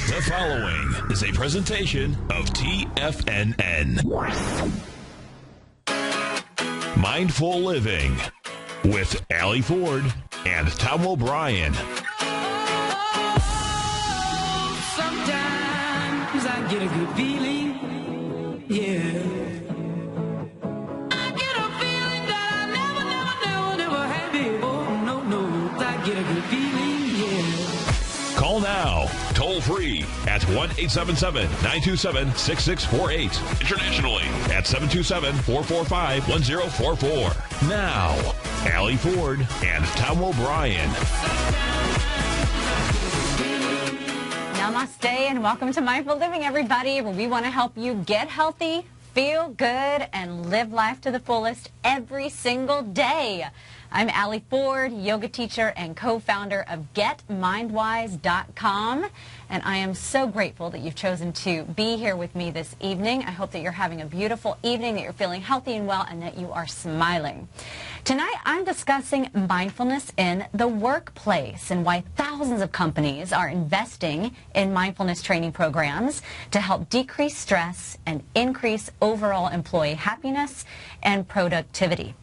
The following is a presentation of TFNN. Mindful Living with Allie Ford and Tom O'Brien. Sometimes I get a good feeling, yeah. I get a feeling that I never had before. No, I get a good feeling, yeah. Call now, toll free at 1-877-927-6648. Internationally at 727-445-1044. Now, Allie Ford and Tom O'Brien. Namaste and welcome to Mindful Living, everybody, where we want to help you get healthy, feel good, and live life to the fullest every single day. I'm Allie Ford, yoga teacher and co-founder of GetMindWise.com, and I am so grateful that you've chosen to be here with me this evening. I hope that you're having a beautiful evening, that you're feeling healthy and well, and that you are smiling. Tonight, I'm discussing mindfulness in the workplace and why thousands of companies are investing in mindfulness training programs to help decrease stress and increase overall employee happiness and productivity.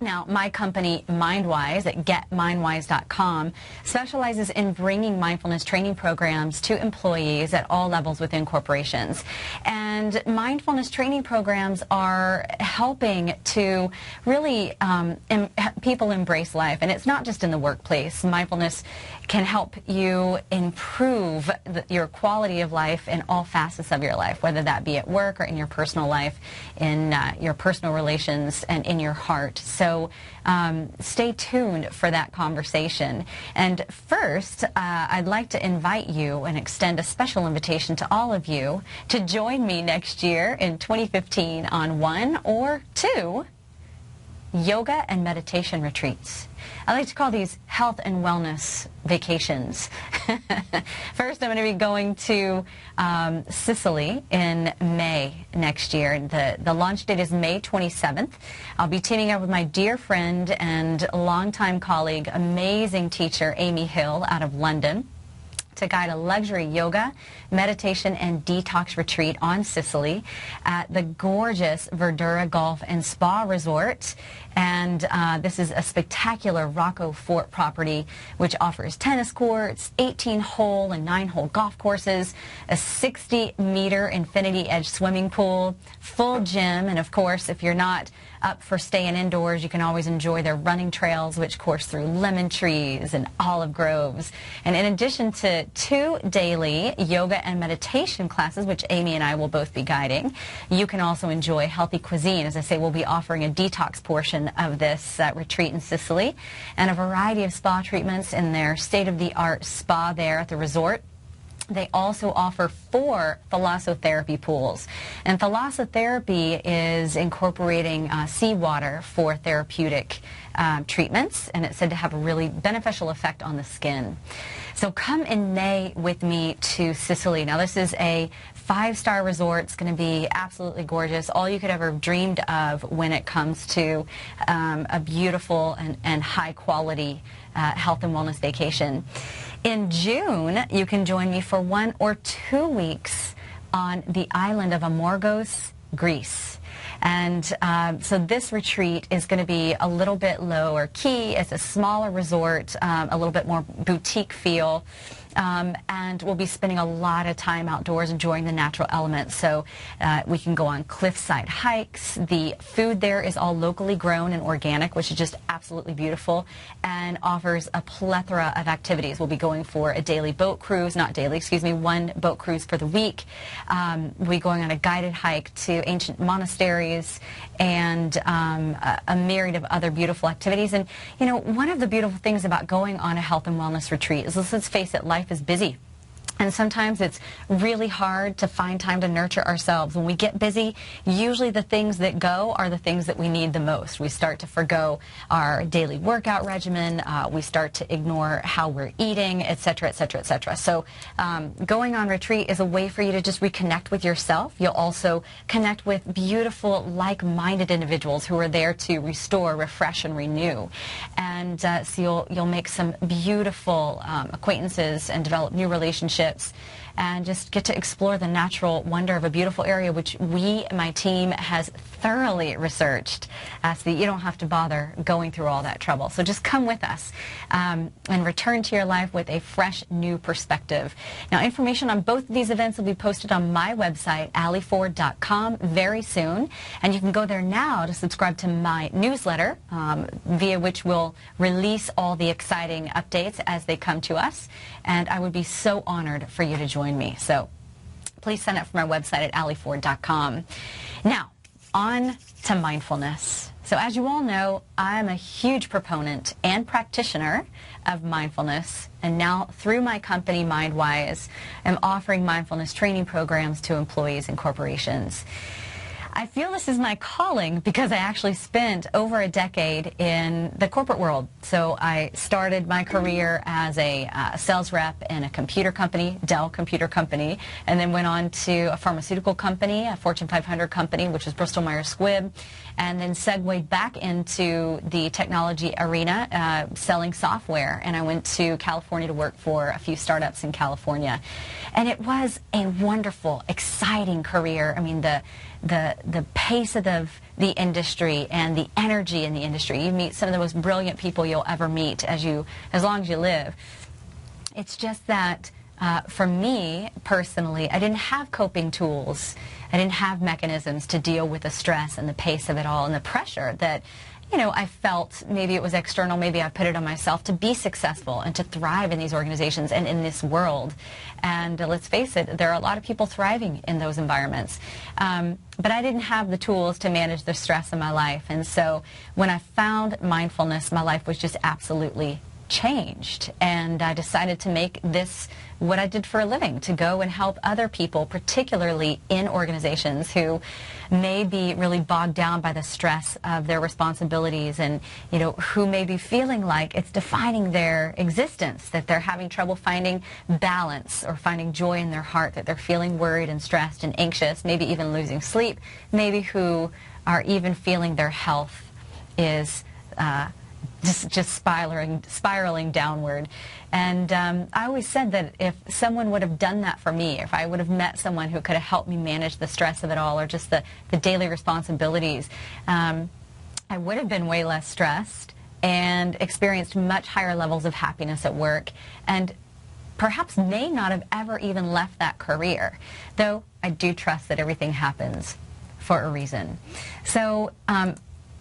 Now, my company, MindWise, at GetMindWise.com, specializes in bringing mindfulness training programs to employees at all levels within corporations. And mindfulness training programs are helping to really people embrace life. And it's not just in the workplace. Mindfulness can help you improve your quality of life in all facets of your life, whether that be at work or in your personal life, in your personal relations, and in your heart. So stay tuned for that conversation. And first, I'd like to invite you and extend a special invitation to all of you to join me next year in 2015 on 1 or 2 yoga and meditation retreats. I like to call these health and wellness vacations. First, I'm going to be going to Sicily in May next year. The launch date is May 27th. I'll be teaming up with my dear friend and longtime colleague, amazing teacher, Amy Hill, out of London, to guide a luxury yoga, meditation, and detox retreat on Sicily at the gorgeous Verdura Golf and Spa Resort. And this is a spectacular Rocco Fort property which offers tennis courts, 18-hole and 9-hole golf courses, a 60-meter infinity edge swimming pool, full gym, and of course, if you're not up for staying indoors, you can always enjoy their running trails which course through lemon trees and olive groves. And in addition to 2 daily yoga and meditation classes, which Amy and I will both be guiding, you can also enjoy healthy cuisine. As I say, we'll be offering a detox portion of this retreat in Sicily and a variety of spa treatments in their state-of-the-art spa there at the resort. They also offer 4 thalassotherapy pools. And thalassotherapy is incorporating seawater for therapeutic treatments, and it's said to have a really beneficial effect on the skin. So come in May with me to Sicily. Now, this is a 5-star resort. It's going to be absolutely gorgeous, all you could ever have dreamed of when it comes to a beautiful and high-quality health and wellness vacation. In June, you can join me for 1 or 2 weeks on the island of Amorgos, Greece. And so this retreat is going to be a little bit lower key. It's a smaller resort, a little bit more boutique feel. And we'll be spending a lot of time outdoors enjoying the natural elements. So we can go on cliffside hikes. The food there is all locally grown and organic, which is just absolutely beautiful, and offers a plethora of activities. We'll be going for a daily boat cruise, not daily, excuse me, 1 boat cruise for the week. We'll be going on a guided hike to ancient monasteries and a myriad of other beautiful activities. And, you know, one of the beautiful things about going on a health and wellness retreat is, let's face it, life is busy. And sometimes it's really hard to find time to nurture ourselves. When we get busy, usually the things that go are the things that we need the most. We start to forgo our daily workout regimen. We start to ignore how we're eating, et cetera, et cetera, et cetera. So going on retreat is a way for you to just reconnect with yourself. You'll also connect with beautiful, like-minded individuals who are there to restore, refresh, and renew. And so you'll make some beautiful acquaintances and develop new relationships. and just get to explore the natural wonder of a beautiful area, which my team, has thoroughly researched, so that you don't have to bother going through all that trouble. So just come with us and return to your life with a fresh, new perspective. Now, information on both of these events will be posted on my website, allieford.com, very soon. And you can go there now to subscribe to my newsletter, via which we'll release all the exciting updates as they come to us. And I would be so honored for you to join me. So please sign up for my website at allieford.com. Now, on to mindfulness. So as you all know, I'm a huge proponent and practitioner of mindfulness, and now through my company MindWise, I'm offering mindfulness training programs to employees and corporations. I feel this is my calling because I actually spent over a decade in the corporate world. So I started my career as a sales rep in a computer company, Dell Computer Company, and then went on to a pharmaceutical company, a Fortune 500 company, which was Bristol Myers Squibb, and then segued back into the technology arena, selling software. And I went to California to work for a few startups in California. And it was a wonderful, exciting career. I mean, the pace of the industry and the energy in the industry. You meet some of the most brilliant people you'll ever meet as long as you live. It's just that for me personally, I didn't have coping tools. I didn't have mechanisms to deal with the stress and the pace of it all and the pressure that, I felt. Maybe it was external, maybe I put it on myself to be successful and to thrive in these organizations and in this world. And let's face it, there are a lot of people thriving in those environments. But I didn't have the tools to manage the stress in my life. And so when I found mindfulness, my life was just absolutely changed. And I decided to make this what I did for a living, to go and help other people, particularly in organizations who may be really bogged down by the stress of their responsibilities and, who may be feeling like it's defining their existence, that they're having trouble finding balance or finding joy in their heart, that they're feeling worried and stressed and anxious, maybe even losing sleep, maybe who are even feeling their health is just spiraling downward. And I always said that if someone would have done that for me, if I would have met someone who could have helped me manage the stress of it all or just the daily responsibilities, I would have been way less stressed and experienced much higher levels of happiness at work, and perhaps may not have ever even left that career, though I do trust that everything happens for a reason. So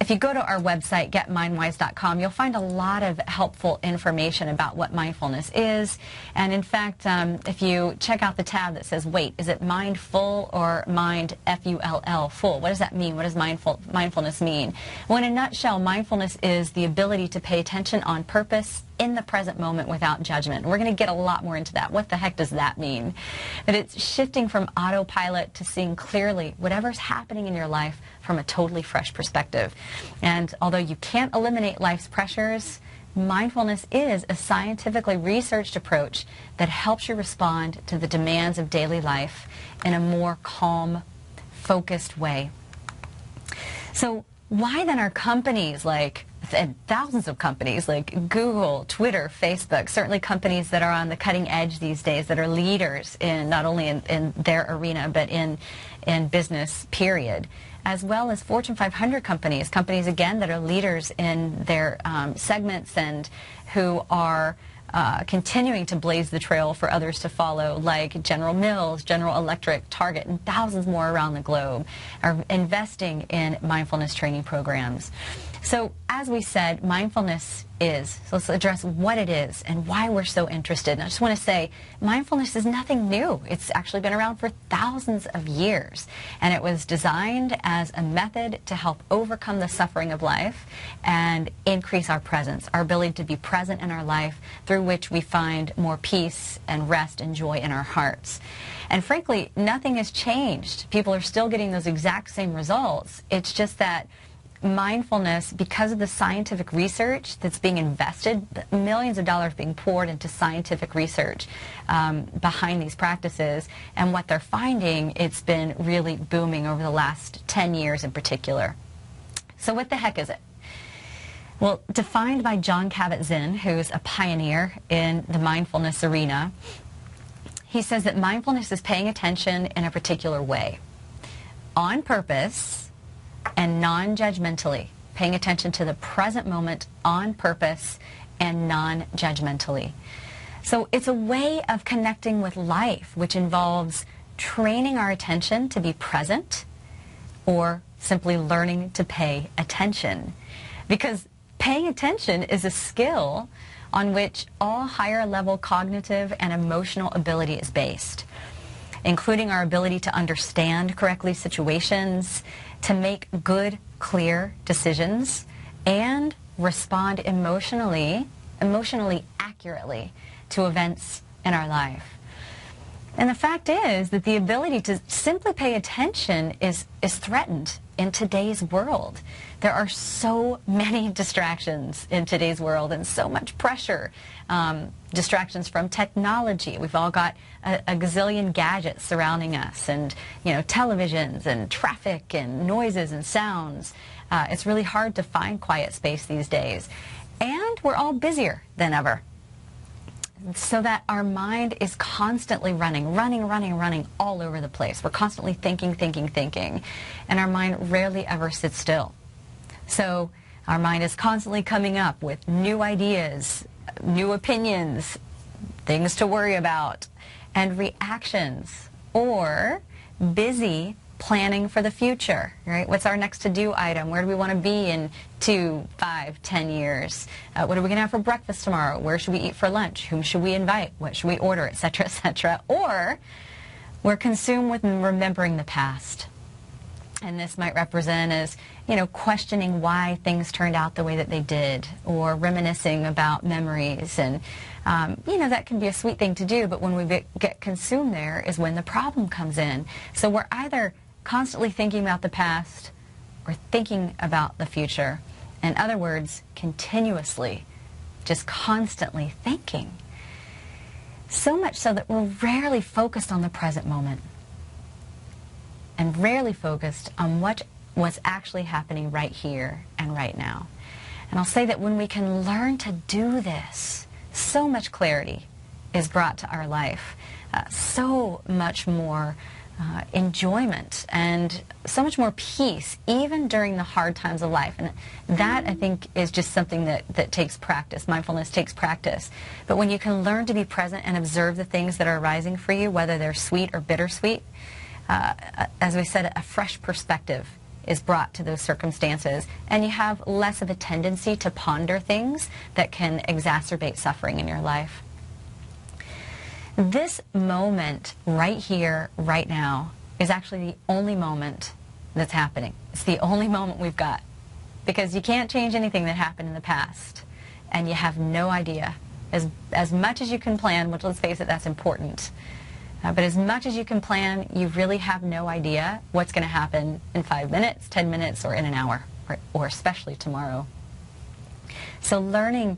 if you go to our website, getmindwise.com, you'll find a lot of helpful information about what mindfulness is. And in fact, if you check out the tab that says, wait, is it mindful or mind, F-U-L-L, full? What does that mean? What does mindfulness mean? Well, in a nutshell, mindfulness is the ability to pay attention on purpose in the present moment without judgment. We're going to get a lot more into that. What the heck does that mean? But it's shifting from autopilot to seeing clearly whatever's happening in your life from a totally fresh perspective. And although you can't eliminate life's pressures, mindfulness is a scientifically researched approach that helps you respond to the demands of daily life in a more calm, focused way. So why then are companies and thousands of companies like Google, Twitter, Facebook, certainly companies that are on the cutting edge these days, that are leaders in not only in their arena but in business period, as well as Fortune 500 companies again that are leaders in their segments and who are continuing to blaze the trail for others to follow, like General Mills, General Electric, Target, and thousands more around the globe, are investing in mindfulness training programs. So as we said, mindfulness is. So let's address what it is and why we're so interested. And I just want to say, mindfulness is nothing new. It's actually been around for thousands of years. And it was designed as a method to help overcome the suffering of life and increase our presence, our ability to be present in our life, through which we find more peace and rest and joy in our hearts. And frankly, nothing has changed. People are still getting those exact same results. It's just that mindfulness, because of the scientific research that's being invested, millions of dollars being poured into scientific research behind these practices, and what they're finding, it's been really booming over the last 10 years in particular. So what the heck is it? Well, defined by Jon Kabat-Zinn, who's a pioneer in the mindfulness arena, he says that mindfulness is paying attention in a particular way, on purpose and non-judgmentally. Paying attention to the present moment on purpose and non-judgmentally. So it's a way of connecting with life, which involves training our attention to be present or simply learning to pay attention. Because paying attention is a skill on which all higher level cognitive and emotional ability is based, including our ability to understand correctly situations, to make good, clear decisions, and respond emotionally accurately to events in our life. And the fact is that the ability to simply pay attention is threatened in today's world. There are so many distractions in today's world and so much pressure. Distractions from technology. We've all got a gazillion gadgets surrounding us, and televisions and traffic and noises and sounds. It's really hard to find quiet space these days. And we're all busier than ever. So that our mind is constantly running all over the place. We're constantly thinking. And our mind rarely ever sits still. So our mind is constantly coming up with new ideas, new opinions, things to worry about, and reactions, or busy planning for the future, right? What's our next to-do item? Where do we want to be in 2, 5, 10 years? What are we going to have for breakfast tomorrow? Where should we eat for lunch? Whom should we invite? What should we order, etc., etc.? Or we're consumed with remembering the past. And this might represent as, questioning why things turned out the way that they did, or reminiscing about memories. And, that can be a sweet thing to do, but when we get consumed there is when the problem comes in. So we're either constantly thinking about the past or thinking about the future. In other words, continuously, just constantly thinking. So much so that we're rarely focused on the present moment and rarely focused on what's actually happening right here and right now. And I'll say that when we can learn to do this, so much clarity is brought to our life, so much more enjoyment and so much more peace, even during the hard times of life. And that, I think, is just something that takes practice. Mindfulness takes practice. But when you can learn to be present and observe the things that are arising for you, whether they're sweet or bittersweet, as we said, a fresh perspective is brought to those circumstances, and you have less of a tendency to ponder things that can exacerbate suffering in your life. This moment right here, right now, is actually the only moment that's happening. It's the only moment we've got, because you can't change anything that happened in the past, and you have no idea. As much as you can plan, which, let's face it, that's important, but as much as you can plan, you really have no idea what's going to happen in 5 minutes, 10 minutes, or in an hour, or especially tomorrow. So learning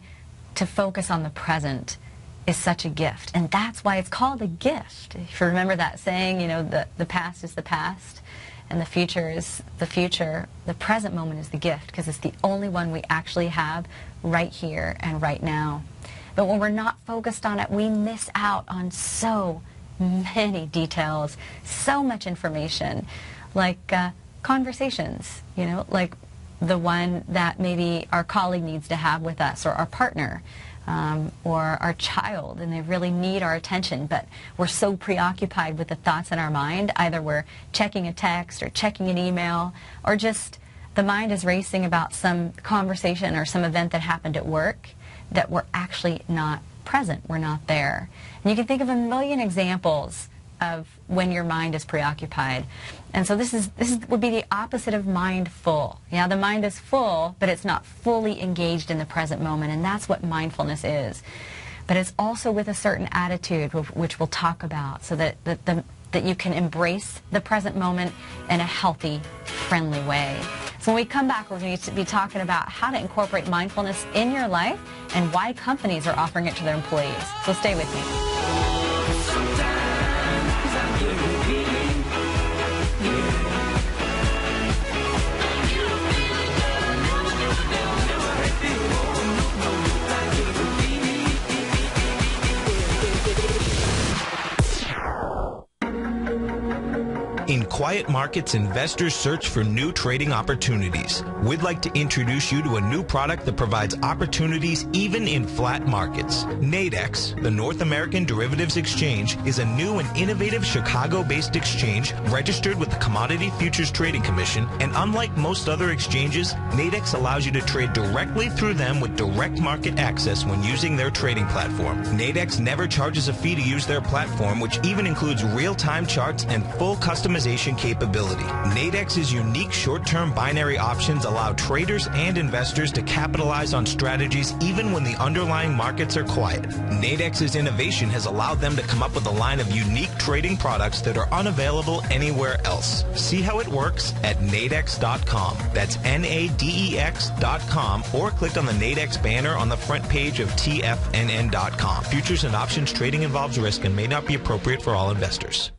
to focus on the present is such a gift, and that's why it's called a gift. If you remember that saying, the past is the past, and the future is the future. The present moment is the gift, because it's the only one we actually have right here and right now. But when we're not focused on it, we miss out on so many details, so much information, like conversations, like the one that maybe our colleague needs to have with us, or our partner, or our child, and they really need our attention, but we're so preoccupied with the thoughts in our mind. Either we're checking a text or checking an email, or just the mind is racing about some conversation or some event that happened at work that we're actually not present. We're not there. And you can think of a million examples of when your mind is preoccupied. And so this would be the opposite of mindful. Yeah, the mind is full, but it's not fully engaged in the present moment, and that's what mindfulness is. But it's also with a certain attitude, which we'll talk about, so that you can embrace the present moment in a healthy, friendly way. So when we come back, we're going to be talking about how to incorporate mindfulness in your life and why companies are offering it to their employees. So stay with me. In quiet markets, investors search for new trading opportunities. We'd like to introduce you to a new product that provides opportunities even in flat markets. Nadex, the North American Derivatives Exchange, is a new and innovative Chicago-based exchange registered with the Commodity Futures Trading Commission, and unlike most other exchanges, Nadex allows you to trade directly through them with direct market access when using their trading platform. Nadex never charges a fee to use their platform, which even includes real-time charts and full customization capability. Nadex's unique short-term binary options allow traders and investors to capitalize on strategies even when the underlying markets are quiet. Nadex's innovation has allowed them to come up with a line of unique trading products that are unavailable anywhere else. See how it works at nadex.com. That's NADEX.com, or click on the Nadex banner on the front page of TFNN.com. Futures and options trading involves risk and may not be appropriate for all investors.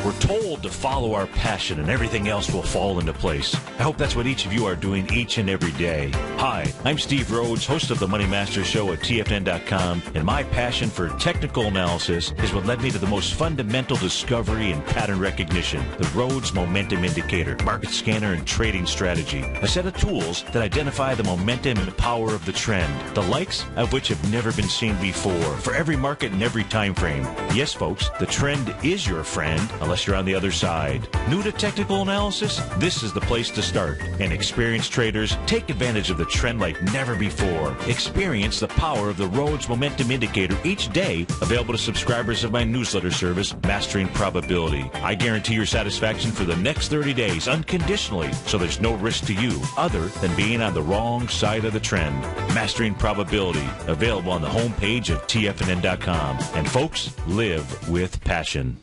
We're told to follow our passion and everything else will fall into place. I hope that's what each of you are doing each and every day. Hi, I'm Steve Rhodes, host of the Money Master Show at TFNN.com, and my passion for technical analysis is what led me to the most fundamental discovery in pattern recognition, the Rhodes Momentum Indicator, market scanner, and trading strategy, a set of tools that identify the momentum and power of the trend, the likes of which have never been seen before, for every market and every time frame. Yes, folks, the trend is your friend, unless you're on the other side. New to technical analysis? This is the place to start. And experienced traders take advantage of the trend like never before. Experience the power of the Rhodes Momentum Indicator each day, available to subscribers of my newsletter service, Mastering Probability. I guarantee your satisfaction for the next 30 days unconditionally, so there's no risk to you other than being on the wrong side of the trend. Mastering Probability, available on the homepage of TFNN.com. And folks, live with passion.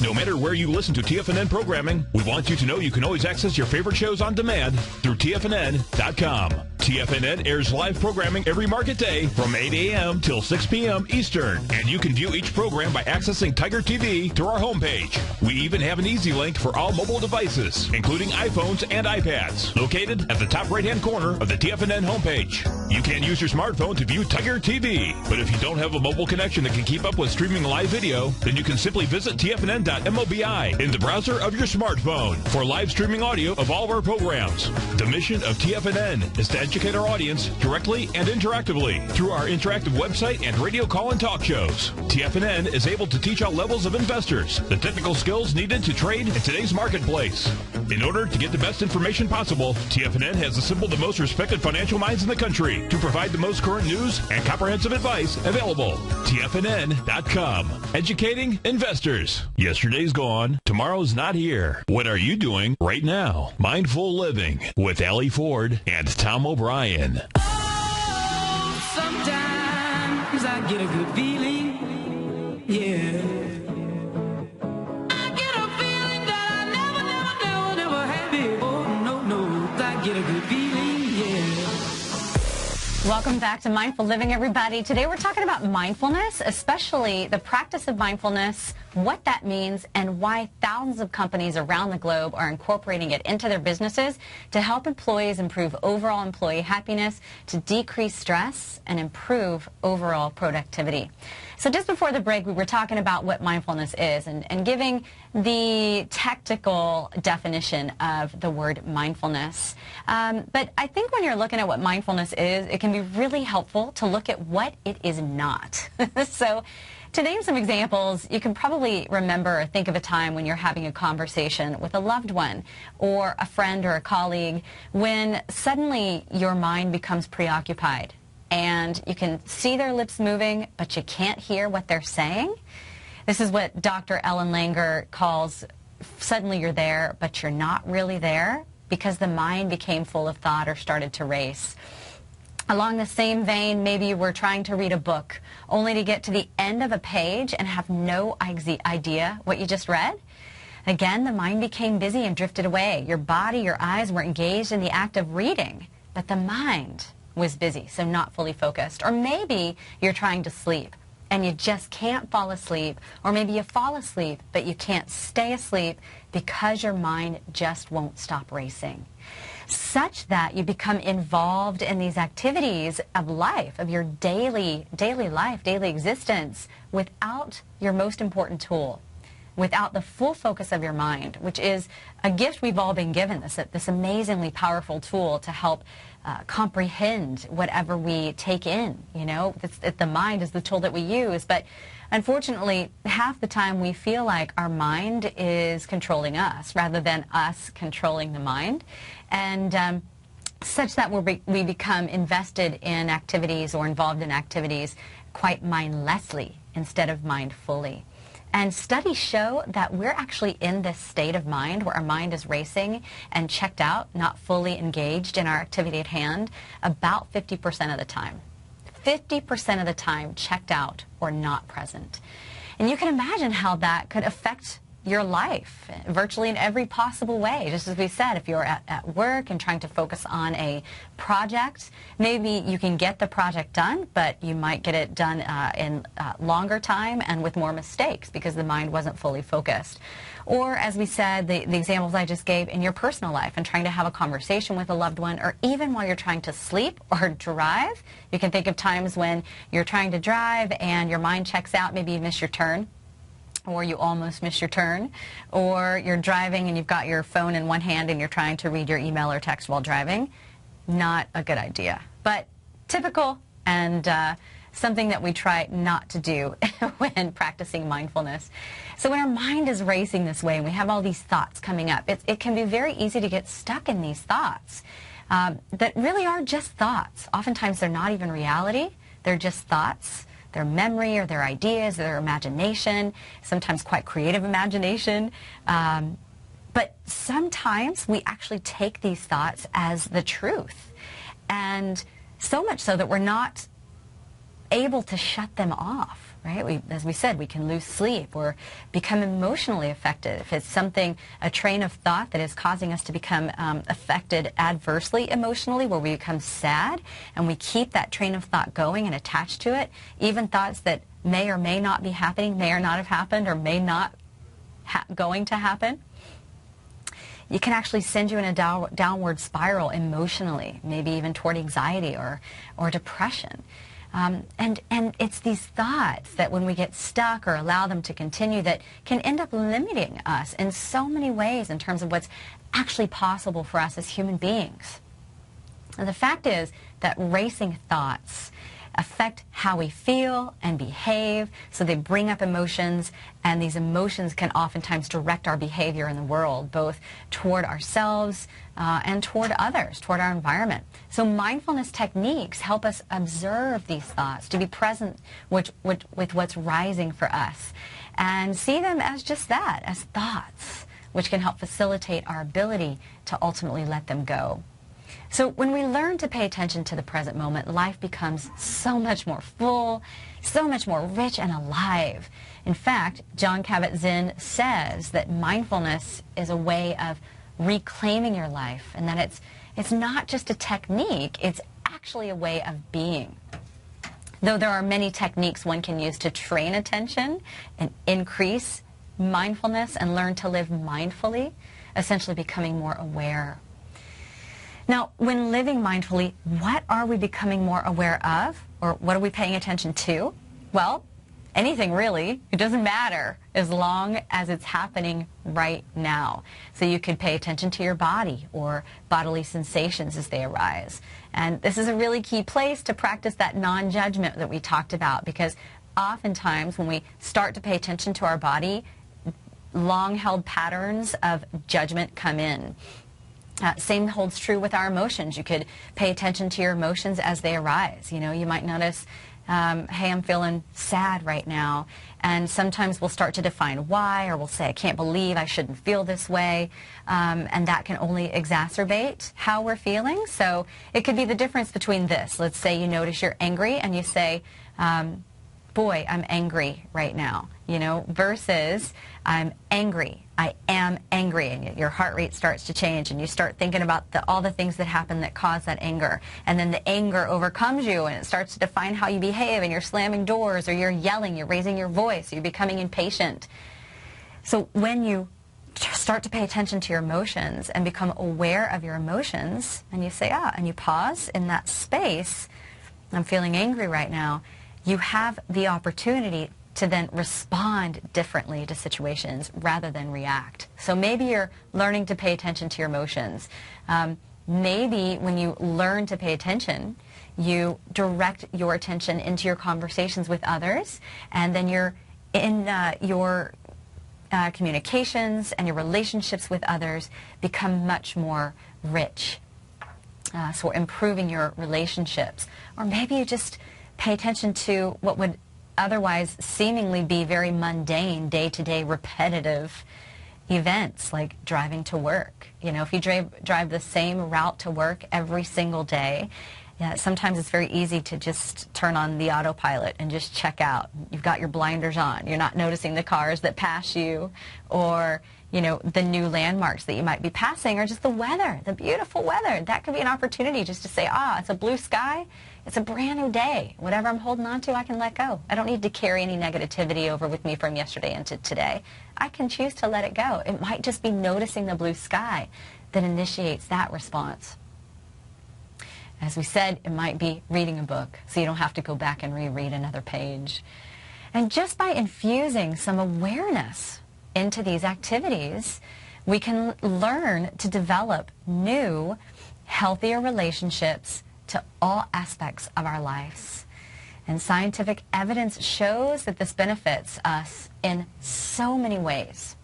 No matter where you listen to TFNN programming, we want you to know you can always access your favorite shows on demand through TFNN.com. TFNN airs live programming every market day from 8 a.m. till 6 p.m. Eastern, and you can view each program by accessing Tiger TV through our homepage. We even have an easy link for all mobile devices, including iPhones and iPads, located at the top right-hand corner of the TFNN homepage. You can use your smartphone to view Tiger TV, but if you don't have a mobile connection that can keep up with streaming live video, then you can simply visit TFNN.mobi in the browser of your smartphone for live streaming audio of all of our programs. The mission of TFNN is to educate our audience directly and interactively through our interactive website and radio call and talk shows. TFNN is able to teach all levels of investors the technical skills needed to trade in today's marketplace. In order to get the best information possible, TFNN has assembled the most respected financial minds in the country to provide the most current news and comprehensive advice available. TFNN.com. Educating investors. Yesterday's gone. Tomorrow's not here. What are you doing right now? Mindful Living with Allie Ford and Tom O'Brien. Oh, sometimes I get a good feeling, yeah. I get a feeling that I never had before. No, I get a good feeling, yeah. Welcome back to Mindful Living, everybody. Today we're talking about mindfulness, especially the practice of mindfulness, what that means, and why thousands of companies around the globe are incorporating it into their businesses to help employees improve overall employee happiness, to decrease stress, and improve overall productivity. So just before the break, we were talking about what mindfulness is and giving the technical definition of the word mindfulness. But I think when you're looking at what mindfulness is, it can be really helpful to look at what it is not. So to name some examples, you can probably remember or think of a time when you're having a conversation with a loved one or a friend or a colleague when suddenly your mind becomes preoccupied and you can see their lips moving, but you can't hear what they're saying. This is what Dr. Ellen Langer calls suddenly you're there, but you're not really there because the mind became full of thought or started to race. Along the same vein, maybe you were trying to read a book only to get to the end of a page and have no idea what you just read. Again, the mind became busy and drifted away. Your body, your eyes were engaged in the act of reading, but the mind was busy, so not fully focused. Or maybe you're trying to sleep and you just can't fall asleep, or maybe you fall asleep but you can't stay asleep because your mind just won't stop racing, such that you become involved in these activities of life, of your daily life, daily existence, without your most important tool, without the full focus of your mind, which is a gift we've all been given, this amazingly powerful tool to help comprehend whatever we take in. You know, the mind is the tool that we use, but unfortunately, half the time we feel like our mind is controlling us rather than us controlling the mind, and such that we become invested in activities or involved in activities quite mindlessly instead of mindfully. And studies show that we're actually in this state of mind where our mind is racing and checked out, not fully engaged in our activity at hand, about 50% of the time. 50% of the time checked out or not present. And you can imagine how that could affect your life virtually in every possible way. Just as we said, if you're at work and trying to focus on a project, maybe you can get the project done, but you might get it done in longer time and with more mistakes because the mind wasn't fully focused. Or, as we said, the examples I just gave in your personal life and trying to have a conversation with a loved one, or even while you're trying to sleep or drive. You can think of times when you're trying to drive and your mind checks out, maybe you miss your turn, or you almost miss your turn, or you're driving and you've got your phone in one hand and you're trying to read your email or text while driving. Not a good idea, but typical, and something that we try not to do when practicing mindfulness. So when our mind is racing this way and we have all these thoughts coming up, it can be very easy to get stuck in these thoughts that really are just thoughts. Oftentimes they're not even reality, they're just thoughts. Their memory or their ideas, or their imagination, sometimes quite creative imagination. But sometimes we actually take these thoughts as the truth. And so much so that we're not able to shut them off, right? As we said, we can lose sleep or become emotionally affected. If it's something, a train of thought that is causing us to become affected adversely emotionally, where we become sad and we keep that train of thought going and attached to it, even thoughts that may or may not be happening, may or not have happened, or may not going to happen, you can actually send you in a downward spiral emotionally, maybe even toward anxiety or depression. And it's these thoughts that when we get stuck or allow them to continue that can end up limiting us in so many ways in terms of what's actually possible for us as human beings. And the fact is that racing thoughts affect how we feel and behave, so they bring up emotions, and these emotions can oftentimes direct our behavior in the world, both toward ourselves and toward others, toward our environment. So mindfulness techniques help us observe these thoughts, to be present with what's rising for us, and see them as just that, as thoughts, which can help facilitate our ability to ultimately let them go. So when we learn to pay attention to the present moment, life becomes so much more full, so much more rich and alive. In fact, Jon Kabat-Zinn says that mindfulness is a way of reclaiming your life, and that it's not just a technique, it's actually a way of being. Though there are many techniques one can use to train attention and increase mindfulness and learn to live mindfully, essentially becoming more aware. Now, when living mindfully, what are we becoming more aware of? Or what are we paying attention to? Well, anything really. It doesn't matter as long as it's happening right now. So you could pay attention to your body or bodily sensations as they arise. And this is a really key place to practice that non-judgment that we talked about, because oftentimes when we start to pay attention to our body, long-held patterns of judgment come in. Same holds true with our emotions. You could pay attention to your emotions as they arise. You know, you might notice, hey, I'm feeling sad right now. And sometimes we'll start to define why, or we'll say, I can't believe I shouldn't feel this way. And that can only exacerbate how we're feeling. So it could be the difference between this. Let's say you notice you're angry and you say, boy, I'm angry right now, you know, versus I'm angry. I am angry, and your heart rate starts to change, and you start thinking about all the things that happen that cause that anger, and then the anger overcomes you, and it starts to define how you behave, and you're slamming doors, or you're yelling, you're raising your voice, you're becoming impatient. So when you start to pay attention to your emotions and become aware of your emotions, and you say, and you pause in that space, I'm feeling angry right now, you have the opportunity to then respond differently to situations rather than react. So maybe you're learning to pay attention to your emotions. Maybe when you learn to pay attention, you direct your attention into your conversations with others, and then you're in your communications and your relationships with others become much more rich. So improving your relationships. Or maybe you just pay attention to what would otherwise seemingly be very mundane, day-to-day, repetitive events like driving to work. You know, if you drive the same route to work every single day, sometimes it's very easy to just turn on the autopilot and just check out. You've got your blinders on. You're not noticing the cars that pass you, or, you know, the new landmarks that you might be passing, or just the weather, the beautiful weather. That could be an opportunity just to say, it's a blue sky. It's a brand new day. Whatever I'm holding on to, I can let go. I don't need to carry any negativity over with me from yesterday into today. I can choose to let it go. It might just be noticing the blue sky that initiates that response. As we said, it might be reading a book, so you don't have to go back and reread another page. And just by infusing some awareness into these activities, we can learn to develop new, healthier relationships to all aspects of our lives. And scientific evidence shows that this benefits us in so many ways.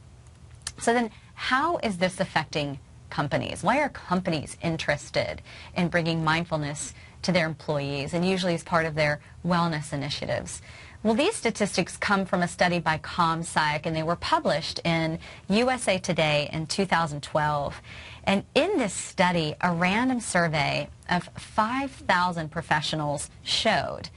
So then, how is this affecting companies? Why are companies interested in bringing mindfulness to their employees, and usually as part of their wellness initiatives? Well, these statistics come from a study by ComPsych, and they were published in USA Today in 2012. And in this study, a random survey of 5,000 professionals showed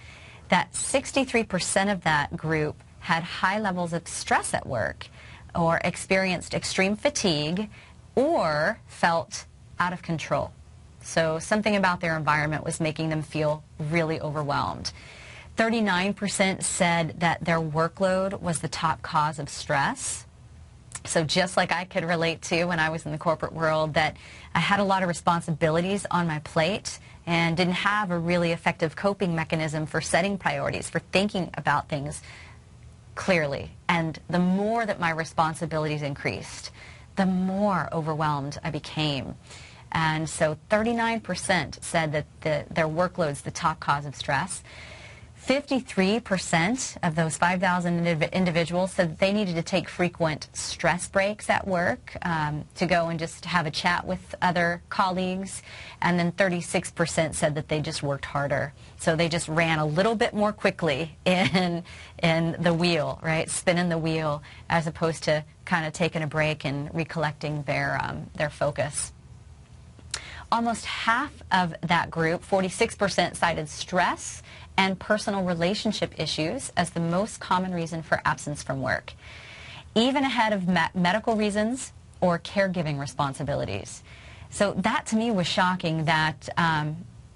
that 63% of that group had high levels of stress at work, or experienced extreme fatigue, or felt out of control. So something about their environment was making them feel really overwhelmed. 39% said that their workload was the top cause of stress. So just like I could relate to when I was in the corporate world, that I had a lot of responsibilities on my plate and didn't have a really effective coping mechanism for setting priorities, for thinking about things clearly. And the more that my responsibilities increased, the more overwhelmed I became. And so 39% said that their workload's the top cause of stress. 53% of those 5,000 individuals said that they needed to take frequent stress breaks at work to go and just have a chat with other colleagues. And then 36% said that they just worked harder. So they just ran a little bit more quickly in the wheel, right? Spinning the wheel, as opposed to kind of taking a break and recollecting their focus. Almost half of that group, 46%, cited stress and personal relationship issues as the most common reason for absence from work, even ahead of medical reasons or caregiving responsibilities. So that to me was shocking, that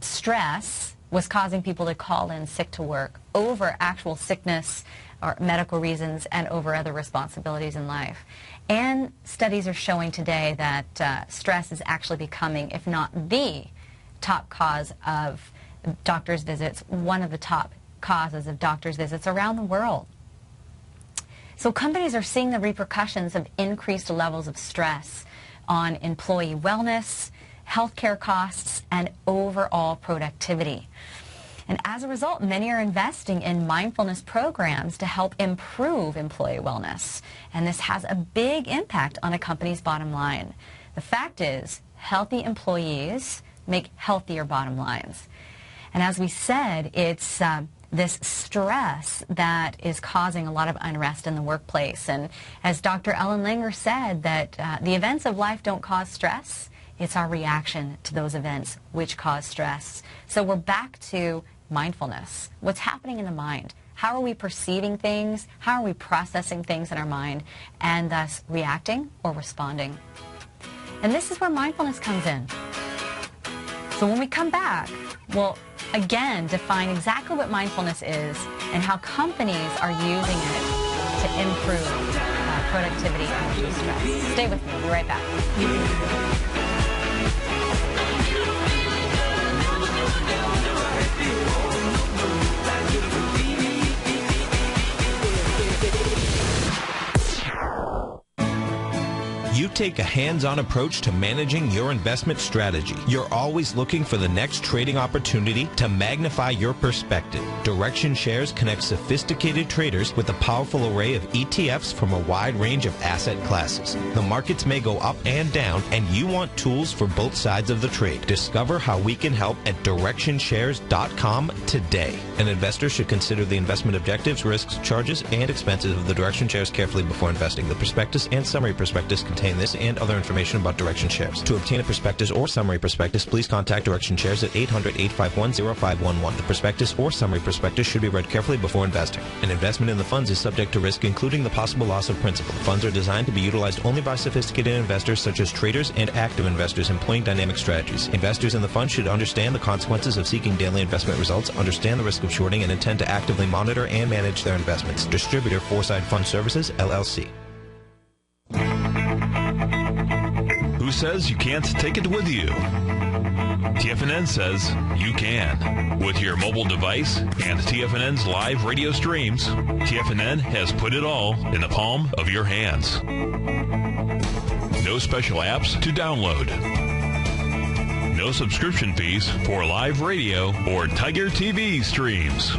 stress was causing people to call in sick to work over actual sickness or medical reasons and over other responsibilities in life. And studies are showing today that stress is actually becoming, if not the top cause of doctor's visits, one of the top causes of doctor's visits around the world. So companies are seeing the repercussions of increased levels of stress on employee wellness, healthcare costs, and overall productivity. And as a result, many are investing in mindfulness programs to help improve employee wellness. And this has a big impact on a company's bottom line. The fact is, healthy employees make healthier bottom lines. And as we said, it's this stress that is causing a lot of unrest in the workplace. And as Dr. Ellen Langer said, that the events of life don't cause stress. It's our reaction to those events which cause stress. So we're back to mindfulness. What's happening in the mind? How are we perceiving things? How are we processing things in our mind? And thus reacting or responding. And this is where mindfulness comes in. So when we come back, we'll again define exactly what mindfulness is and how companies are using it to improve productivity and reduce stress. Stay with me. We'll be right back. You take a hands-on approach to managing your investment strategy. You're always looking for the next trading opportunity to magnify your perspective. Direction Shares connects sophisticated traders with a powerful array of ETFs from a wide range of asset classes. The markets may go up and down, and you want tools for both sides of the trade. Discover how we can help at DirectionShares.com today. An investor should consider the investment objectives, risks, charges, and expenses of the Direction Shares carefully before investing. The prospectus and summary prospectus contain this and other information about Direction Shares. To obtain a prospectus or summary prospectus, please contact Direction Shares at 800-851-0511. The prospectus or summary prospectus should be read carefully before investing. An investment in the funds is subject to risk, including the possible loss of principal. The funds are designed to be utilized only by sophisticated investors such as traders and active investors employing dynamic strategies. Investors in the fund should understand the consequences of seeking daily investment results, understand the risk of shorting, and intend to actively monitor and manage their investments. Distributor Foreside Fund Services, LLC. Who says you can't take it with you? TFNN says you can. With your mobile device and TFNN's live radio streams, TFNN has put it all in the palm of your hands. No special apps to download. No subscription fees for live radio or Tiger TV streams.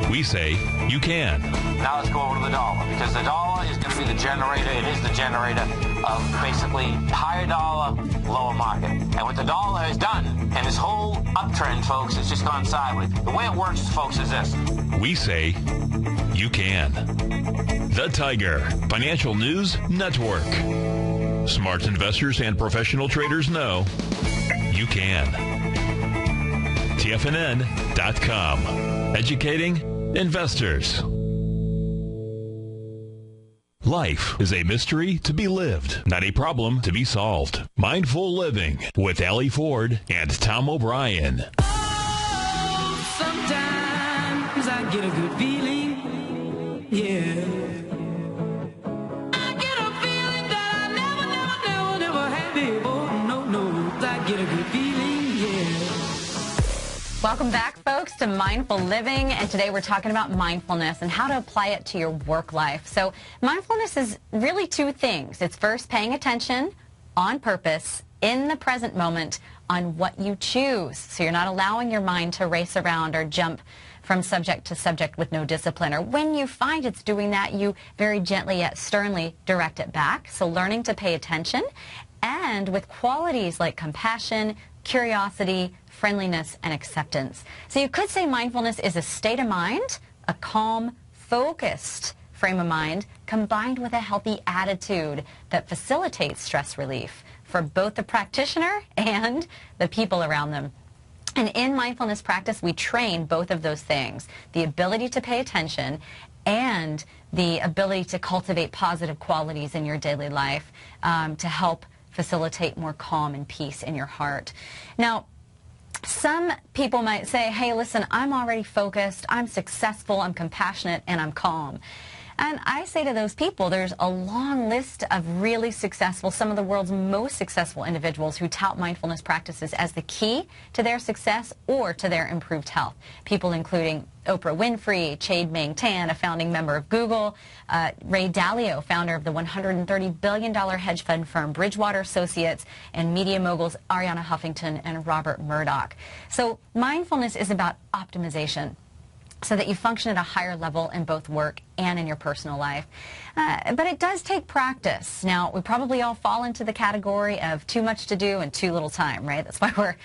We say you can. Now let's go over to the dollar, because the dollar is going to be the generator. It is the generator of basically higher dollar, lower market. And what the dollar has done, and this whole uptrend, folks, has just gone sideways. The way it works, folks, is this. We say you can. The Tiger Financial News Network. Smart investors and professional traders know you can. TFNN.com. Educating investors. Life is a mystery to be lived, not a problem to be solved. Mindful Living with Allie Ford and Tom O'Brien. Oh, sometimes I get a good feeling, yeah. I get a feeling that I never had before. No, I get a good feeling, yeah. Welcome back, folks, to Mindful Living, and today we're talking about mindfulness and how to apply it to your work life. So mindfulness is really two things. It's first paying attention on purpose in the present moment on what you choose. So you're not allowing your mind to race around or jump from subject to subject with no discipline. Or when you find it's doing that, you very gently yet sternly direct it back. So learning to pay attention, and with qualities like compassion, curiosity, friendliness, and acceptance. So you could say mindfulness is a state of mind, a calm, focused frame of mind, combined with a healthy attitude that facilitates stress relief for both the practitioner and the people around them. And in mindfulness practice, we train both of those things, the ability to pay attention and the ability to cultivate positive qualities in your daily life to help facilitate more calm and peace in your heart. Now, some people might say, hey, listen, I'm already focused, I'm successful, I'm compassionate, and I'm calm. And I say to those people, there's a long list of really successful, some of the world's most successful individuals who tout mindfulness practices as the key to their success or to their improved health. People including Oprah Winfrey, Chade Meng Tan, a founding member of Google, Ray Dalio, founder of the $130 billion hedge fund firm Bridgewater Associates, and media moguls Arianna Huffington and Robert Murdoch. So mindfulness is about optimization, so that you function at a higher level in both work and in your personal life. But it does take practice. Now, we probably all fall into the category of too much to do and too little time, right? That's why we're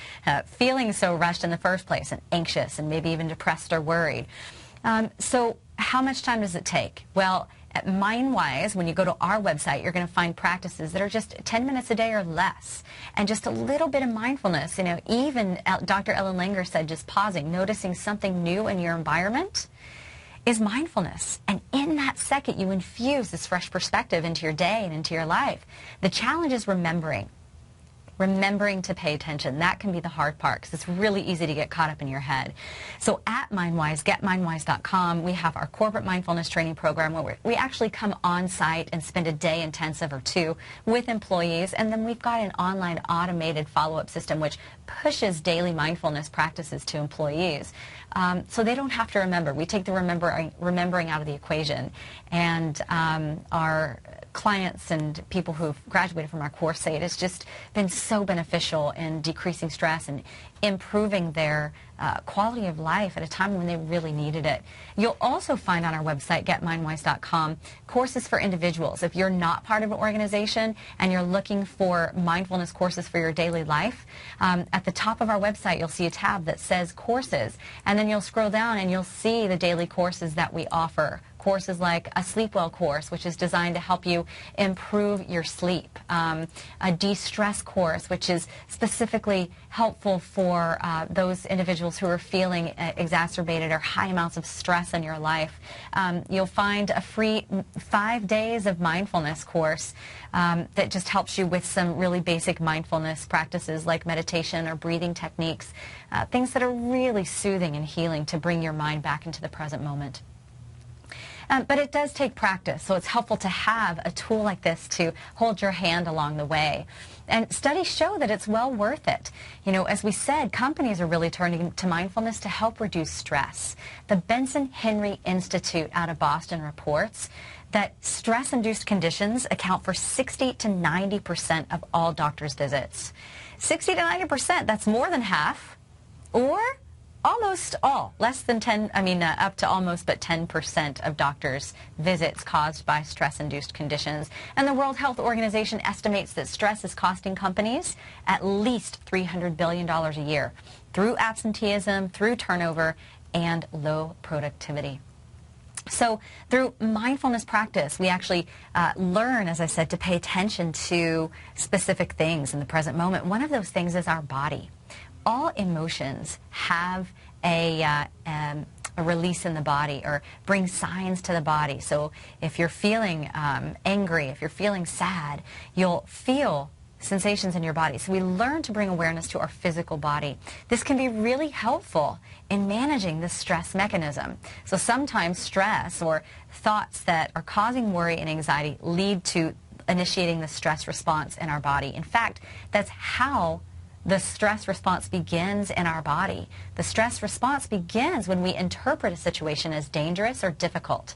feeling so rushed in the first place and anxious and maybe even depressed or worried. So how much time does it take? Well, at MindWise, when you go to our website, you're going to find practices that are just 10 minutes a day or less, and just a little bit of mindfulness. You know, even Dr. Ellen Langer said just pausing, noticing something new in your environment is mindfulness. And in that second, you infuse this fresh perspective into your day and into your life. The challenge is remembering to pay attention. That can be the hard part, because it's really easy to get caught up in your head. So at MindWise, getmindwise.com, we have our corporate mindfulness training program where we actually come on site and spend a day intensive or two with employees, and then we've got an online automated follow-up system which pushes daily mindfulness practices to employees. So they don't have to remember. We take the remembering out of the equation, and our clients and people who've graduated from our course say it has just been so beneficial in decreasing stress and improving their quality of life at a time when they really needed it. You'll also find on our website, getmindwise.com, courses for individuals. If you're not part of an organization and you're looking for mindfulness courses for your daily life, at the top of our website you'll see a tab that says courses, and then you'll scroll down and you'll see the daily courses that we offer. Courses like a Sleep Well course, which is designed to help you improve your sleep. A de-stress course, which is specifically helpful for those individuals who are feeling exacerbated or high amounts of stress in your life. You'll find a free 5 days of mindfulness course that just helps you with some really basic mindfulness practices like meditation or breathing techniques, things that are really soothing and healing to bring your mind back into the present moment. But it does take practice, so it's helpful to have a tool like this to hold your hand along the way. And studies show that it's well worth it. You know, as we said, companies are really turning to mindfulness to help reduce stress. The Benson Henry Institute out of Boston reports that stress-induced conditions account for 60 to 90% of all doctors' visits. 60 to 90%, that's more than half, or almost all, less than 10, up to almost but 10% of doctors' visits caused by stress-induced conditions. And the World Health Organization estimates that stress is costing companies at least $300 billion a year through absenteeism, through turnover, and low productivity. So through mindfulness practice, we actually learn, as I said, to pay attention to specific things in the present moment. One of those things is our body. All emotions have a release in the body or bring signs to the body. So if you're feeling angry, if you're feeling sad, you'll feel sensations in your body. So we learn to bring awareness to our physical body. This can be really helpful in managing the stress mechanism. So sometimes stress or thoughts that are causing worry and anxiety lead to initiating the stress response in our body. In fact, that's how the stress response begins in our body. The stress response begins when we interpret a situation as dangerous or difficult.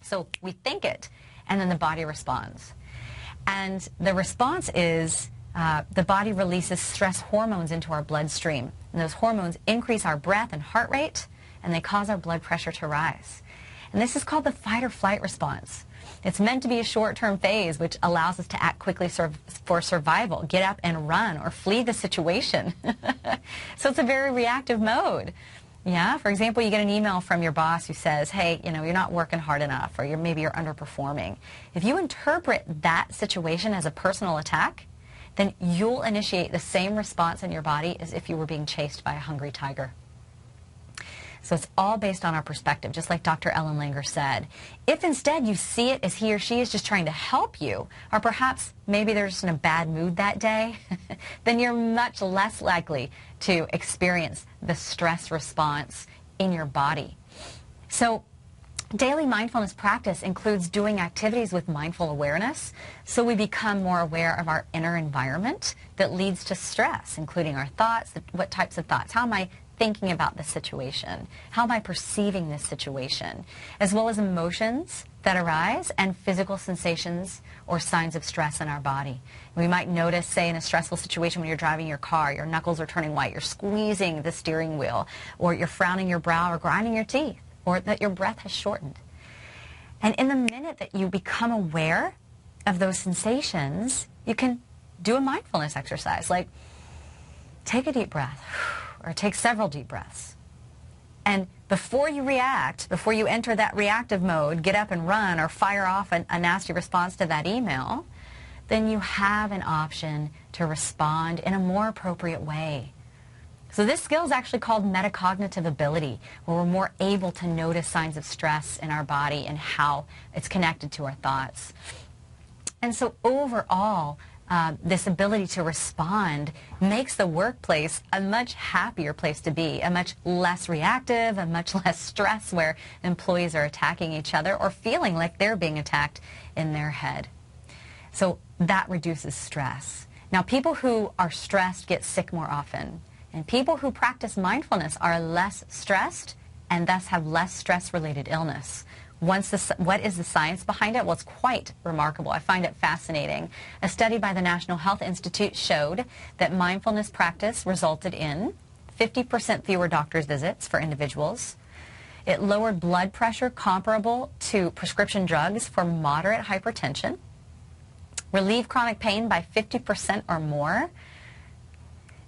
So we think it, and then the body responds. And the response is the body releases stress hormones into our bloodstream. And those hormones increase our breath and heart rate, and they cause our blood pressure to rise. And this is called the fight or flight response. It's meant to be a short-term phase, which allows us to act quickly for survival, get up and run, or flee the situation. So it's a very reactive mode. Yeah, for example, you get an email from your boss who says, hey, you know, you're not working hard enough, or maybe you're underperforming. If you interpret that situation as a personal attack, then you'll initiate the same response in your body as if you were being chased by a hungry tiger. So it's all based on our perspective, just like Dr. Ellen Langer said. If instead you see it as he or she is just trying to help you, or perhaps maybe they're just in a bad mood that day, then you're much less likely to experience the stress response in your body. So daily mindfulness practice includes doing activities with mindful awareness, so we become more aware of our inner environment that leads to stress, including our thoughts. What types of thoughts? How am I thinking about this situation? How am I perceiving this situation? As well as emotions that arise and physical sensations or signs of stress in our body. We might notice, say, in a stressful situation when you're driving your car, your knuckles are turning white, you're squeezing the steering wheel, or you're frowning your brow or grinding your teeth, or that your breath has shortened. And in the minute that you become aware of those sensations, you can do a mindfulness exercise, like take a deep breath, or take several deep breaths. And before you react, before you enter that reactive mode, get up and run or fire off a nasty response to that email, then you have an option to respond in a more appropriate way. So this skill is actually called metacognitive ability, where we're more able to notice signs of stress in our body and how it's connected to our thoughts. And so overall, this ability to respond makes the workplace a much happier place to be, a much less reactive, a much less stress where employees are attacking each other or feeling like they're being attacked in their head. So that reduces stress. Now, people who are stressed get sick more often, and people who practice mindfulness are less stressed and thus have less stress-related illness. What is the science behind it? Well, it's quite remarkable. I find it fascinating. A study by the National Health Institute showed that mindfulness practice resulted in 50% fewer doctor's visits for individuals. It lowered blood pressure comparable to prescription drugs for moderate hypertension, relieved chronic pain by 50% or more,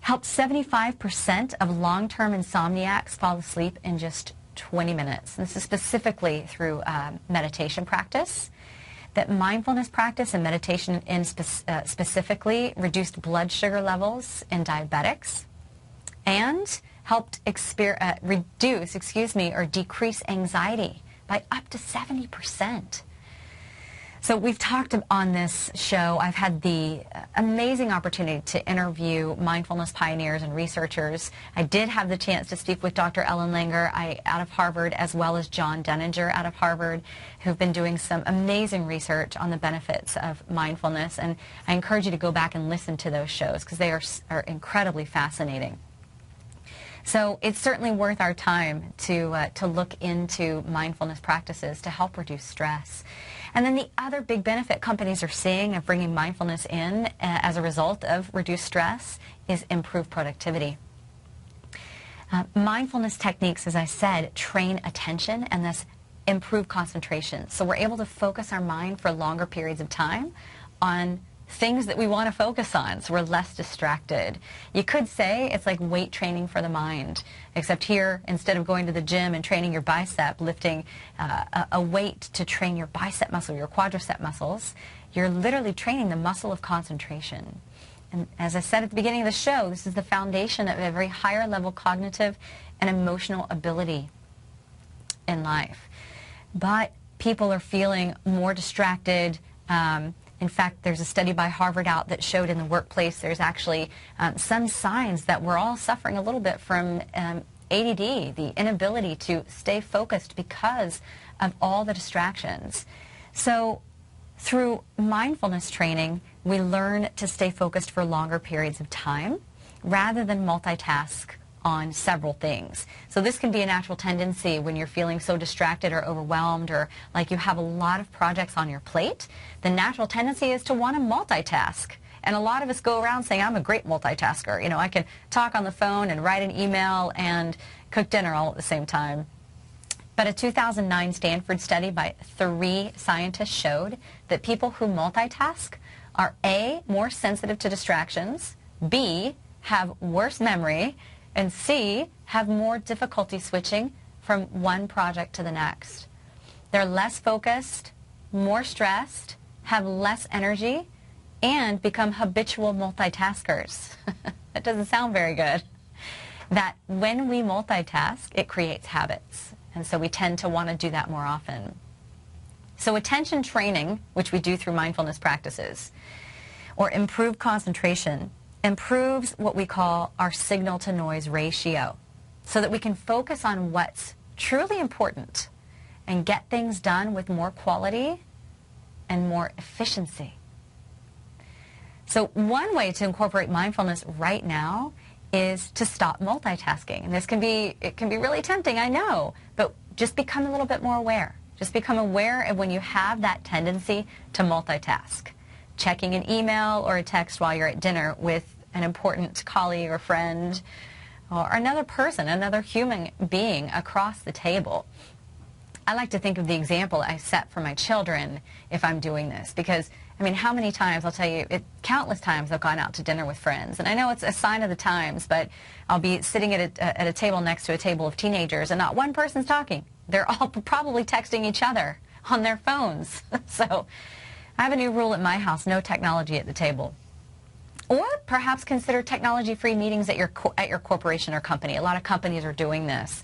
helped 75% of long-term insomniacs fall asleep in just 20 minutes. And this is specifically through meditation practice. That mindfulness practice and meditation specifically reduced blood sugar levels in diabetics and helped reduce, or decrease anxiety by up to 70%. So we've talked on this show, I've had the amazing opportunity to interview mindfulness pioneers and researchers. I did have the chance to speak with Dr. Ellen Langer out of Harvard, as well as John Denninger out of Harvard, who've been doing some amazing research on the benefits of mindfulness. And I encourage you to go back and listen to those shows because they are incredibly fascinating. So it's certainly worth our time to look into mindfulness practices to help reduce stress. And then the other big benefit companies are seeing of bringing mindfulness in as a result of reduced stress is improved productivity. Mindfulness techniques, as I said, train attention and thus improve concentration. So we're able to focus our mind for longer periods of time on things that we want to focus on, so we're less distracted. You could say it's like weight training for the mind, except here, instead of going to the gym and training your bicep, lifting a weight to train your bicep muscle, your quadricep muscles, you're literally training the muscle of concentration. And as I said at the beginning of the show, this is the foundation of every higher level cognitive and emotional ability in life. But people are feeling more distracted. In fact, there's a study by Harvard out that showed in the workplace there's actually some signs that we're all suffering a little bit from ADD, the inability to stay focused because of all the distractions. So through mindfulness training, we learn to stay focused for longer periods of time rather than multitask on several things. So this can be a natural tendency when you're feeling so distracted or overwhelmed or like you have a lot of projects on your plate. The natural tendency is to want to multitask. And a lot of us go around saying, I'm a great multitasker. You know, I can talk on the phone and write an email and cook dinner all at the same time. But a 2009 Stanford study by 3 scientists showed that people who multitask are A, more sensitive to distractions, B, have worse memory, and C, have more difficulty switching from one project to the next. They're less focused, more stressed, have less energy, and become habitual multitaskers. That doesn't sound very good. That when we multitask, it creates habits. And so we tend to want to do that more often. So attention training, which we do through mindfulness practices, or improved concentration, improves what we call our signal-to-noise ratio so that we can focus on what's truly important and get things done with more quality and more efficiency. So one way to incorporate mindfulness right now is to stop multitasking. And it can be really tempting, I know, but just become a little bit more aware. Just become aware of when you have that tendency to multitask. Checking an email or a text while you're at dinner with an important colleague or friend or another person, another human being across the table. I like to think of the example I set for my children if I'm doing this because, I mean, how many times, I'll tell you, countless times I've gone out to dinner with friends. And I know it's a sign of the times, but I'll be sitting at a table next to a table of teenagers and not one person's talking. They're all probably texting each other on their phones. So I have a new rule at my house, no technology at the table. Or perhaps consider technology-free meetings at your corporation or company. A lot of companies are doing this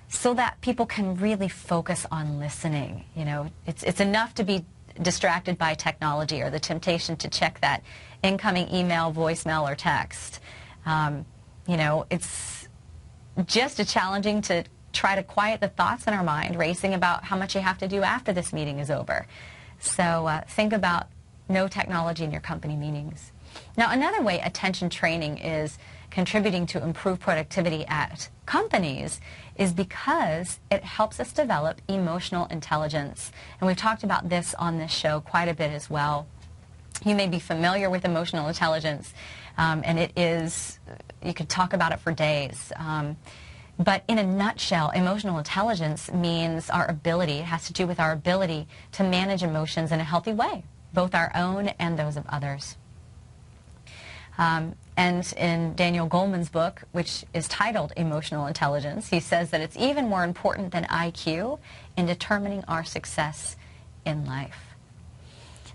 so that people can really focus on listening. You know, it's enough to be distracted by technology or the temptation to check that incoming email, voicemail, or text. You know, it's just as challenging to try to quiet the thoughts in our mind racing about how much you have to do after this meeting is over. So think about no technology in your company meetings. Now, another way attention training is contributing to improved productivity at companies is because it helps us develop emotional intelligence. And we've talked about this on this show quite a bit as well. You may be familiar with emotional intelligence, and it is, you could talk about it for days. But in a nutshell, emotional intelligence means our ability, it has to do with our ability to manage emotions in a healthy way, both our own and those of others. And in Daniel Goleman's book, which is titled Emotional Intelligence, he says that it's even more important than IQ in determining our success in life.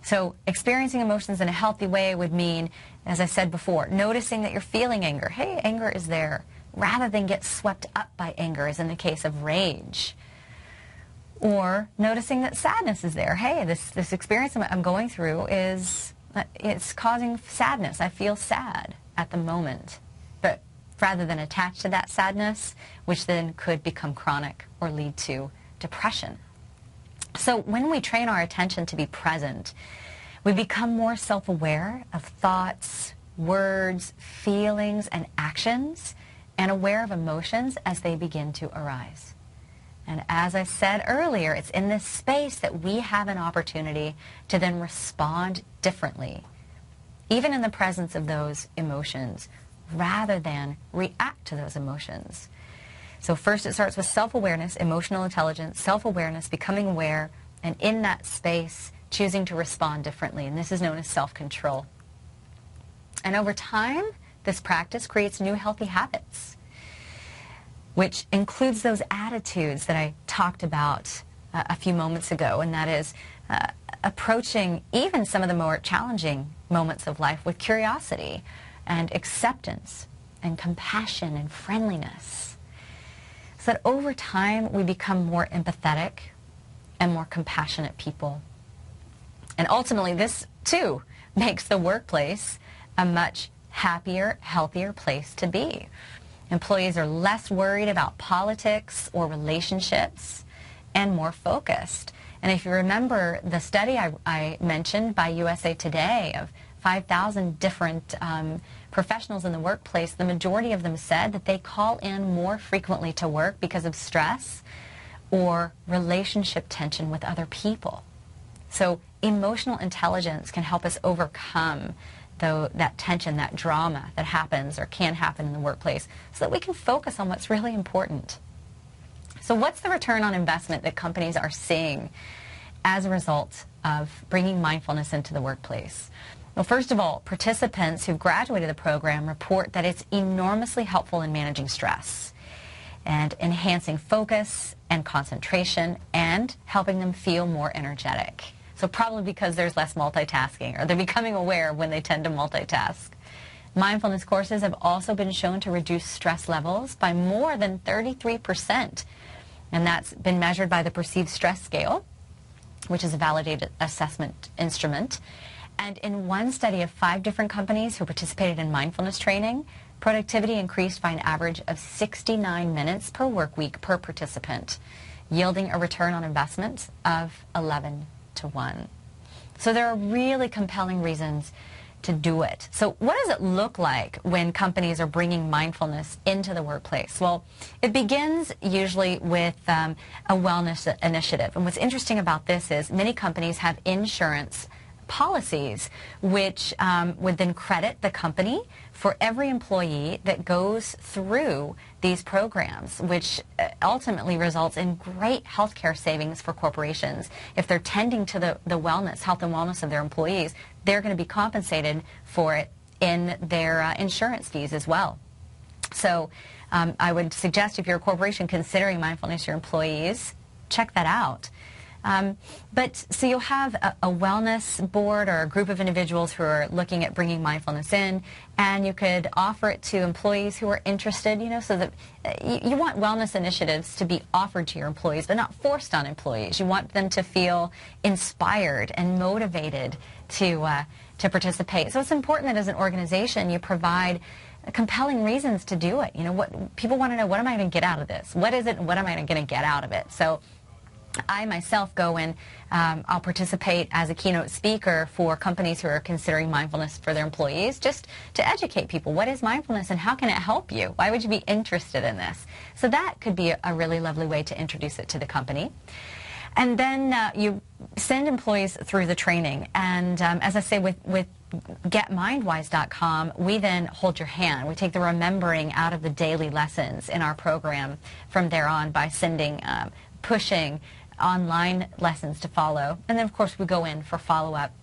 So experiencing emotions in a healthy way would mean, as I said before, noticing that you're feeling anger. Hey, anger is there, rather than get swept up by anger, as in the case of rage. Or noticing that sadness is there. Hey, this experience I'm going through it's causing sadness. I feel sad at the moment. But rather than attach to that sadness, which then could become chronic or lead to depression. So when we train our attention to be present, we become more self-aware of thoughts, words, feelings, and actions, and aware of emotions as they begin to arise. And as I said earlier, it's in this space that we have an opportunity to then respond differently, even in the presence of those emotions, rather than react to those emotions. So first it starts with self-awareness, emotional intelligence, self-awareness, becoming aware, and in that space, choosing to respond differently. And this is known as self-control. And over time, this practice creates new healthy habits, which includes those attitudes that I talked about a few moments ago, and that is approaching even some of the more challenging moments of life with curiosity and acceptance and compassion and friendliness. So that over time we become more empathetic and more compassionate people. And ultimately this too makes the workplace a much happier, healthier place to be. Employees are less worried about politics or relationships and more focused. And if you remember the study I mentioned by USA Today of 5,000 different professionals in the workplace, the majority of them said that they call in more frequently to work because of stress or relationship tension with other people. So emotional intelligence can help us overcome that tension, that drama that happens or can happen in the workplace, so that we can focus on what's really important. So what's the return on investment that companies are seeing as a result of bringing mindfulness into the workplace? Well, first of all, participants who've graduated the program report that it's enormously helpful in managing stress and enhancing focus and concentration and helping them feel more energetic. So probably because there's less multitasking, or they're becoming aware when they tend to multitask. Mindfulness courses have also been shown to reduce stress levels by more than 33%. And that's been measured by the Perceived Stress Scale, which is a validated assessment instrument. And in one study of 5 different companies who participated in mindfulness training, productivity increased by an average of 69 minutes per work week per participant, yielding a return on investment of 11 to 1. So there are really compelling reasons to do it. So what does it look like when companies are bringing mindfulness into the workplace? Well, it begins usually with a wellness initiative. And what's interesting about this is many companies have insurance policies which would then credit the company for every employee that goes through these programs, which ultimately results in great healthcare savings for corporations. If they're tending to the wellness, health and wellness of their employees, they're going to be compensated for it in their insurance fees as well. So I would suggest, if you're a corporation considering mindfulness to your employees, check that out. So you'll have a wellness board or a group of individuals who are looking at bringing mindfulness in, and you could offer it to employees who are interested, so that you want wellness initiatives to be offered to your employees, but not forced on employees. You want them to feel inspired and motivated to participate. So it's important that as an organization you provide compelling reasons to do it. What people want to know: what am I going to get out of this? What is it, and what am I going to get out of it? So I myself go and I'll participate as a keynote speaker for companies who are considering mindfulness for their employees, just to educate people. What is mindfulness and how can it help you? Why would you be interested in this? So that could be a really lovely way to introduce it to the company. And then you send employees through the training. And as I say, with GetMindWise.com, we then hold your hand. We take the remembering out of the daily lessons in our program from there on by sending, pushing online lessons to follow. And then, of course, we go in for follow-up.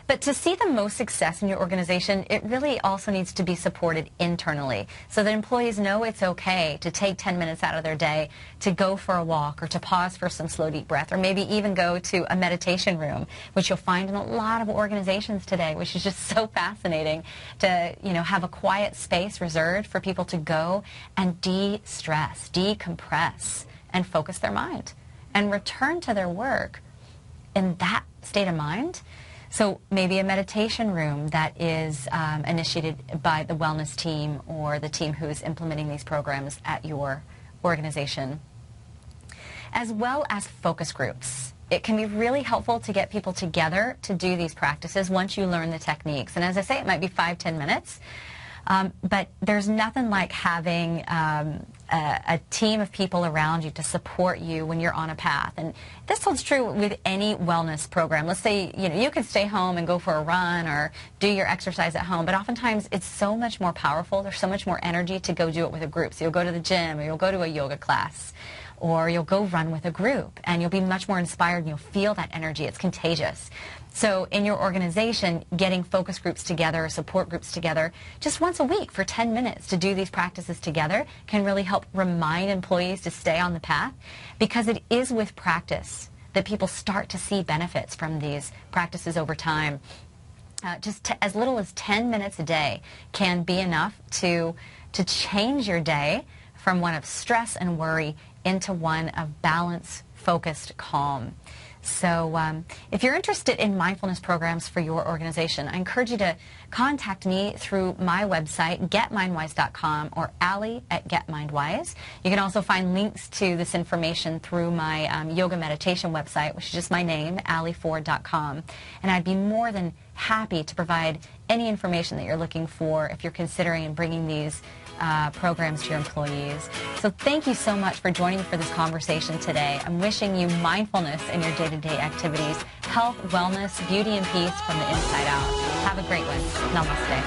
But to see the most success in your organization, it really also needs to be supported internally so that employees know it's okay to take 10 minutes out of their day to go for a walk or to pause for some slow, deep breath, or maybe even go to a meditation room, which you'll find in a lot of organizations today, which is just so fascinating to, you know, have a quiet space reserved for people to go and de-stress, decompress, and focus their mind and return to their work in that state of mind. So maybe a meditation room that is initiated by the wellness team or the team who is implementing these programs at your organization, as well as focus groups. It can be really helpful to get people together to do these practices once you learn the techniques. And as I say, it might be 5-10 minutes. But there's nothing like having a team of people around you to support you when you're on a path. And this holds true with any wellness program. Let's say, you know, you can stay home and go for a run or do your exercise at home, but oftentimes it's so much more powerful. There's so much more energy to go do it with a group. So you'll go to the gym or you'll go to a yoga class or you'll go run with a group and you'll be much more inspired and you'll feel that energy. It's contagious. So in your organization, getting focus groups together, support groups together, just once a week for 10 minutes to do these practices together can really help remind employees to stay on the path, because it is with practice that people start to see benefits from these practices over time. As little as 10 minutes a day can be enough to change your day from one of stress and worry into one of balance, focused, calm. So if you're interested in mindfulness programs for your organization, I encourage you to contact me through my website, getmindwise.com, or Allie at GetMindWise. You can also find links to this information through my yoga meditation website, which is just my name, allieford.com. And I'd be more than happy to provide any information that you're looking for if you're considering bringing these programs to your employees. So thank you so much for joining me for this conversation today. I'm wishing you mindfulness in your day-to-day activities, health, wellness, beauty, and peace from the inside out. Have a great one. Namaste.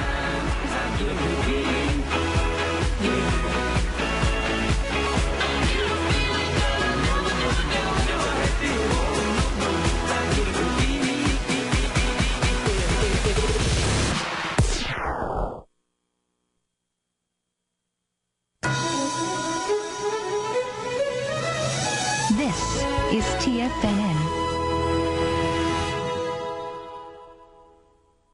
This is TFNN.